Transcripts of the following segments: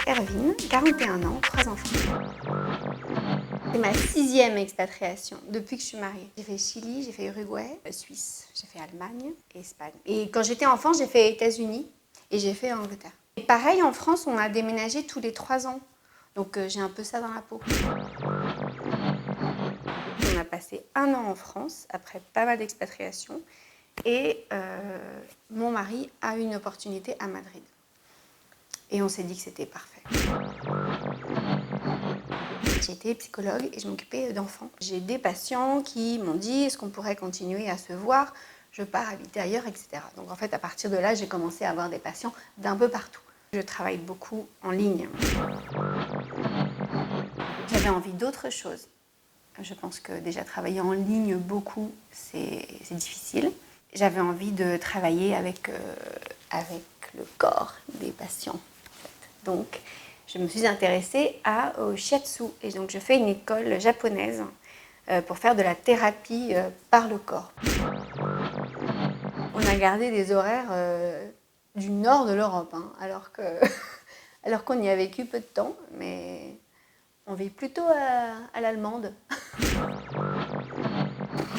Hervine, 41 ans, 3 enfants. C'est ma 6e expatriation depuis que je suis mariée. J'ai fait Chili, j'ai fait Uruguay, Suisse, j'ai fait Allemagne et Espagne. Et quand j'étais enfant, j'ai fait États-Unis et j'ai fait Angleterre. Et pareil, en France, on a déménagé tous les 3 ans. Donc j'ai un peu ça dans la peau. On a passé 1 an en France, après pas mal d'expatriations. Et mon mari a eu une opportunité à Madrid. Et on s'est dit que c'était parfait. J'étais psychologue et je m'occupais d'enfants. J'ai des patients qui m'ont dit « est-ce qu'on pourrait continuer à se voir ? Je pars habiter ailleurs, etc. » Donc en fait, à partir de là, j'ai commencé à avoir des patients d'un peu partout. Je travaille beaucoup en ligne. J'avais envie d'autre chose. Je pense que déjà travailler en ligne beaucoup, c'est difficile. J'avais envie de travailler avec le corps des patients. Donc, je me suis intéressée au shiatsu. Et donc, je fais une école japonaise pour faire de la thérapie par le corps. On a gardé des horaires du nord de l'Europe, hein, alors qu'on y a vécu peu de temps, mais on vit plutôt à l'allemande.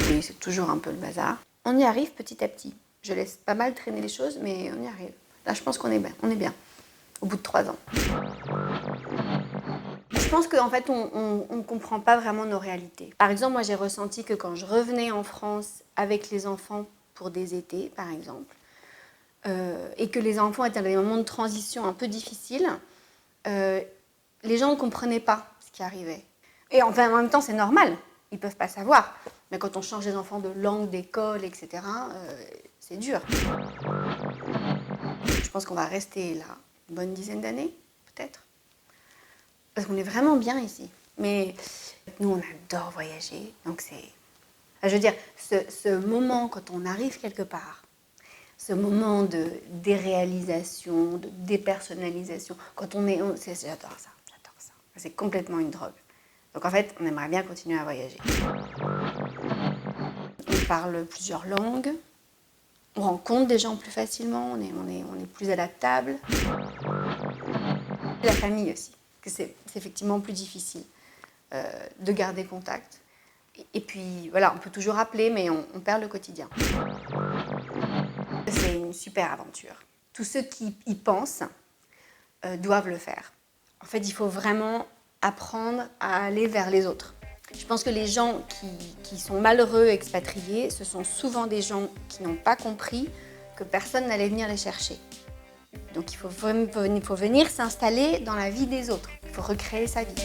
Oui, c'est toujours un peu le bazar. On y arrive petit à petit. Je laisse pas mal traîner les choses, mais on y arrive. Là, je pense qu'on est bien. On est bien. Au bout de 3 ans. Je pense qu'en fait, on ne comprend pas vraiment nos réalités. Par exemple, moi, j'ai ressenti que quand je revenais en France avec les enfants pour des étés, par exemple, et que les enfants étaient dans des moments de transition un peu difficiles, les gens ne comprenaient pas ce qui arrivait. Et enfin, en même temps, c'est normal. Ils ne peuvent pas savoir. Mais quand on change les enfants de langue, d'école, etc., c'est dur. Je pense qu'on va rester là une bonne dizaine d'années, peut-être. Parce qu'on est vraiment bien ici. Mais nous, on adore voyager. Donc c'est... Je veux dire, ce moment quand on arrive quelque part, ce moment de déréalisation, de dépersonnalisation, quand on est... J'adore ça, j'adore ça. C'est complètement une drogue. Donc en fait, on aimerait bien continuer à voyager. On parle plusieurs langues. On rencontre des gens plus facilement, on est plus adaptable. La famille aussi, parce que c'est effectivement plus difficile de garder contact. Et puis voilà, on peut toujours appeler, mais on perd le quotidien. C'est une super aventure. Tous ceux qui y pensent doivent le faire. En fait, il faut vraiment apprendre à aller vers les autres. Je pense que les gens qui sont malheureux expatriés, ce sont souvent des gens qui n'ont pas compris que personne n'allait venir les chercher. Donc il faut venir s'installer dans la vie des autres. Il faut recréer sa vie.